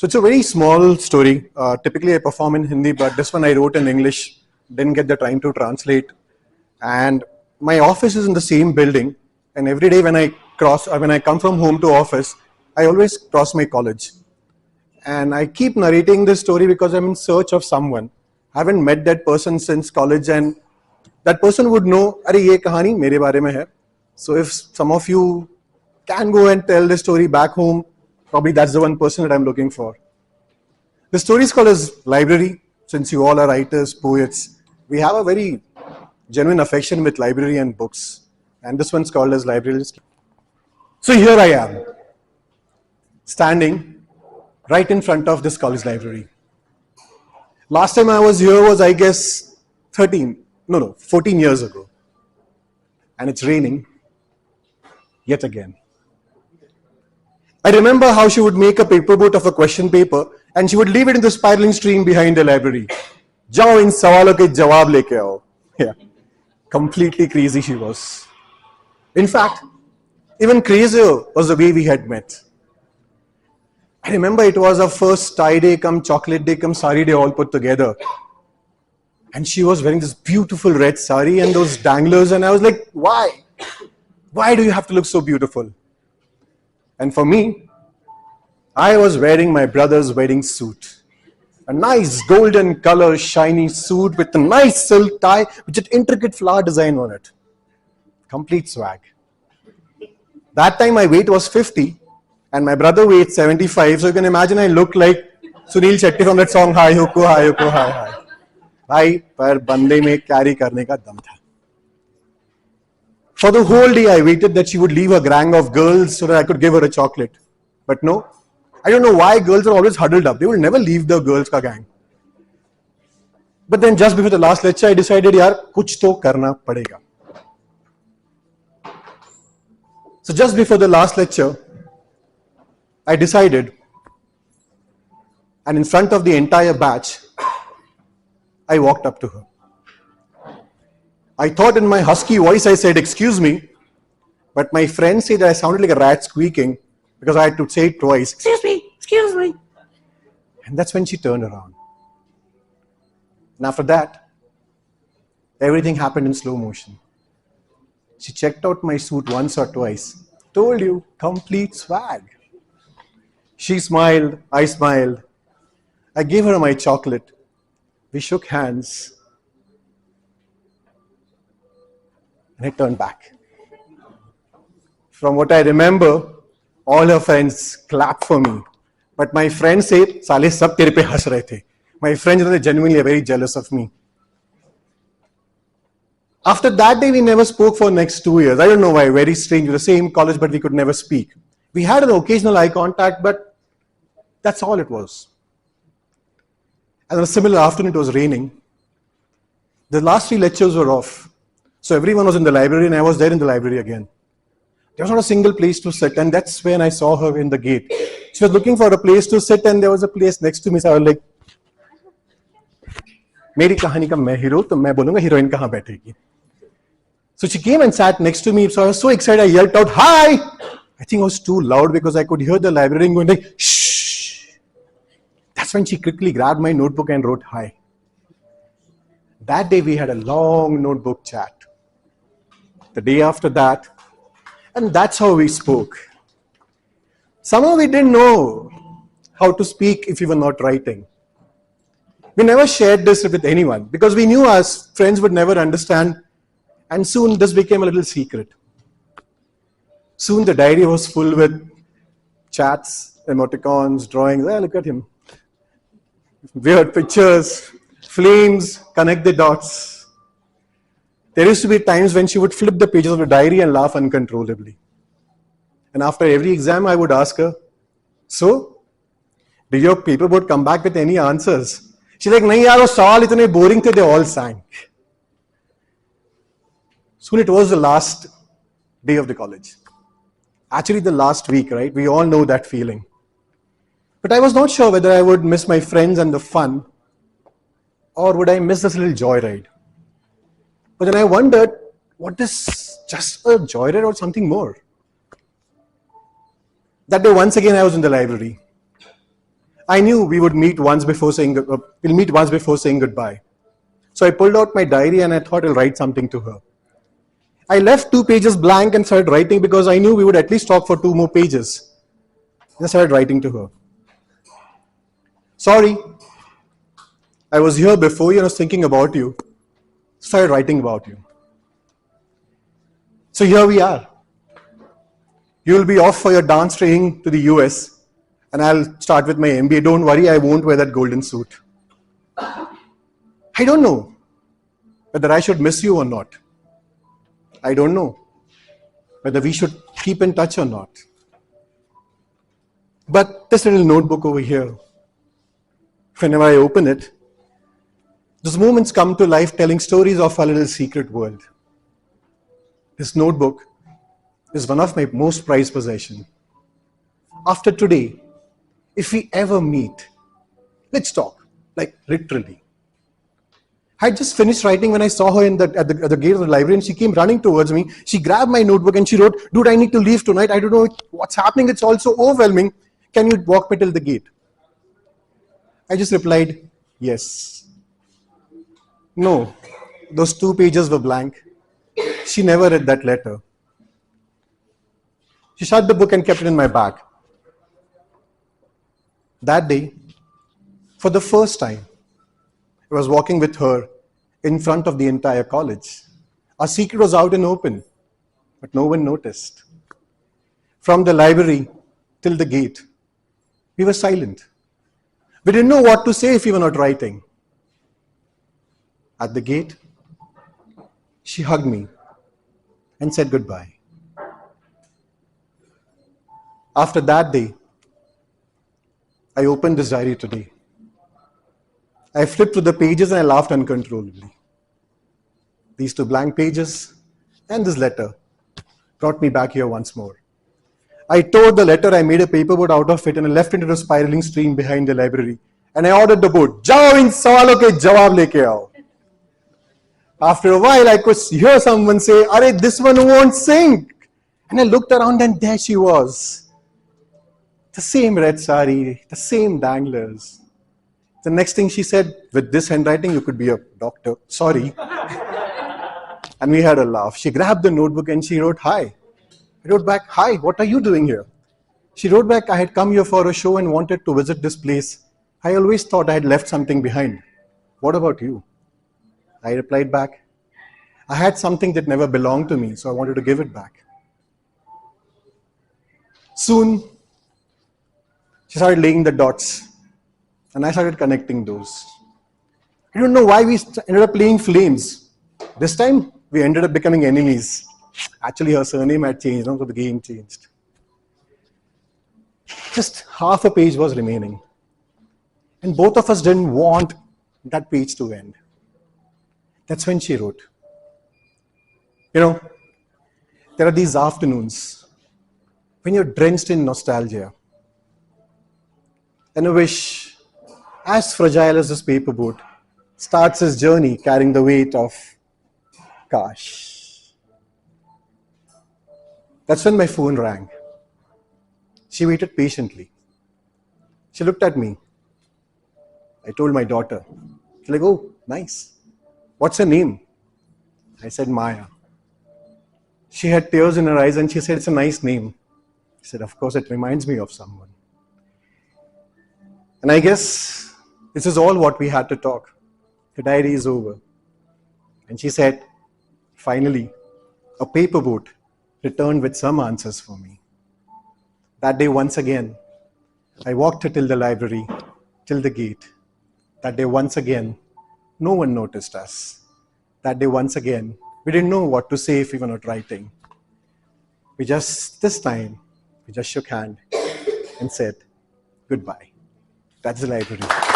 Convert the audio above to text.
So it's a very small story. Typically I perform in Hindi, but this one I wrote in English, didn't get the time to translate. And my office is in the same building. And every day when I come from home to office, I always cross my college. And I keep narrating this story because I'm in search of someone. I haven't met that person since college, and that person would know, "Arey, ye kahani mere baare mein hai." So if some of you can go and tell the story back home, probably that's the one person that I'm looking for. The story is called as Library. Since you all are writers, poets, we have a very genuine affection with library and books. And this one's called as Library. So here I am, standing right in front of this college library. Last time I was here was, I guess, 14 years ago. And it's raining yet again. I remember how she would make a paper boat of a question paper and she would leave it in the spiraling stream behind the library. Jao in sawalon ke jawab leke aao. Yeah, completely crazy she was. In fact, even crazier was the way we had met. I remember it was our first tie day cum chocolate day cum sari day all put together. And she was wearing this beautiful red sari and those danglers, and I was like, why? Why do you have to look so beautiful? And for me, I was wearing my brother's wedding suit. A nice golden color shiny suit with a nice silk tie with an intricate flower design on it. Complete swag. That time my weight was 50 and my brother weighed 75, so you can imagine I looked like Sunil Shetty from that song, Hi Huku, Hi Huku, Hi Hi. Bhai, par bande mein carry karne ka dam tha. For the whole day I waited that she would leave a gang of girls so that I could give her a chocolate. But no, I don't know why girls are always huddled up. They will never leave the girls ka gang. But then just before the last lecture I decided, yaar, kuch to karna padega. So just before the last lecture, I decided, and in front of the entire batch, I walked up to her. I thought in my husky voice I said, "Excuse me," but my friends say that I sounded like a rat squeaking because I had to say it twice, "Excuse me, excuse me." And that's when she turned around. And after that, everything happened in slow motion. She checked out my suit once or twice. Told you, complete swag. She smiled, I smiled. I gave her my chocolate. We shook hands. And I turned back. From what I remember, all her friends clapped for me. But my friends said, "Sale sab tere pe has rahe the." My friends were genuinely very jealous of me. After that day, we never spoke for the next 2 years. I don't know why, very strange. We were the same college, but we could never speak. We had an occasional eye contact, but that's all it was. And on a similar afternoon, it was raining. The last 3 lectures were off. So everyone was in the library and I was there in the library again. There was not a single place to sit, and that's when I saw her in the gate. She was looking for a place to sit and there was a place next to me. So I was like, "Meri kahani ka main hero, to main bolunga heroine kahan baithegi." So she came and sat next to me. So I was so excited, I yelled out, "Hi!" I think I was too loud because I could hear the librarian going like, "Shh." That's when she quickly grabbed my notebook and wrote, "Hi." That day we had a long notebook chat. The day after that, and that's how we spoke. Somehow we didn't know how to speak if we were not writing. We never shared this with anyone because we knew our friends would never understand, and soon this became a little secret. Soon the diary was full with chats, emoticons, drawings. Oh, look at him. Weird pictures, flames, connect the dots. There used to be times when she would flip the pages of the diary and laugh uncontrollably. And after every exam, I would ask her, "So, did your paper boat come back with any answers?" She's like, "Nahi yaar, wo sawal itne boring the, they all sank." Soon it was the last day of the college. Actually, the last week, right? We all know that feeling. But I was not sure whether I would miss my friends and the fun, or would I miss this little joyride? But then I wondered, what is just a joyride or something more? That day, once again, I was in the library. I knew we'll meet once before saying goodbye. So I pulled out my diary and I thought I'll write something to her. I left 2 pages blank and started writing because I knew we would at least talk for 2 more pages. I started writing to her. Sorry, I was here before you and I was thinking about you. Started writing about you. So here we are. You'll be off for your dance training to the US and I'll start with my MBA. Don't worry, I won't wear that golden suit. I don't know whether I should miss you or not. I don't know whether we should keep in touch or not. But this little notebook over here, whenever I open it, those moments come to life telling stories of our little secret world. This notebook is one of my most prized possessions. After today, if we ever meet, let's talk, like literally. I had just finished writing when I saw her at the gate of the library and she came running towards me. She grabbed my notebook and she wrote, "Dude, I need to leave tonight. I don't know what's happening. It's all so overwhelming. Can you walk me till the gate?" I just replied, "Yes." No, those 2 pages were blank. She never read that letter. She shut the book and kept it in my bag. That day, for the first time, I was walking with her in front of the entire college. Our secret was out and open, but no one noticed. From the library till the gate, we were silent. We didn't know what to say if we were not writing. At the gate, she hugged me and said goodbye. After that day, I opened this diary today. I flipped through the pages and I laughed uncontrollably. These 2 blank pages and this letter brought me back here once more. I tore the letter, I made a paper boat out of it and I left it into a spiraling stream behind the library. And I ordered the boat, "Jao in sawalon ke jawab leke aao." After a while, I could hear someone say, "Arey, this one won't sink." And I looked around and there she was. The same red sari, the same danglers. The next thing she said, "With this handwriting, you could be a doctor." Sorry. And we had a laugh. She grabbed the notebook and she wrote, "Hi." I wrote back, "Hi, what are you doing here?" She wrote back, "I had come here for a show and wanted to visit this place. I always thought I had left something behind. What about you?" I replied back, "I had something that never belonged to me, so I wanted to give it back." Soon, she started laying the dots, and I started connecting those. I don't know why we ended up playing flames. This time, we ended up becoming enemies. Actually, her surname had changed, so the game changed. Just half a page was remaining. And both of us didn't want that page to end. That's when she wrote. There are these afternoons when you're drenched in nostalgia. And a wish, as fragile as this paper boat, starts his journey carrying the weight of Kash. That's when my phone rang. She waited patiently. She looked at me. I told my daughter. She's like, "Oh, nice. What's her name?" I said, "Maya." She had tears in her eyes and she said, "It's a nice name." I said, "Of course, it reminds me of someone." And I guess this is all what we had to talk. The diary is over. And she said, finally, a paper boat returned with some answers for me. That day, once again, I walked her till the library, till the gate. That day, once again, no one noticed us. That day, once again, we didn't know what to say if we were not writing. This time, we just shook hands and said goodbye. That's the library.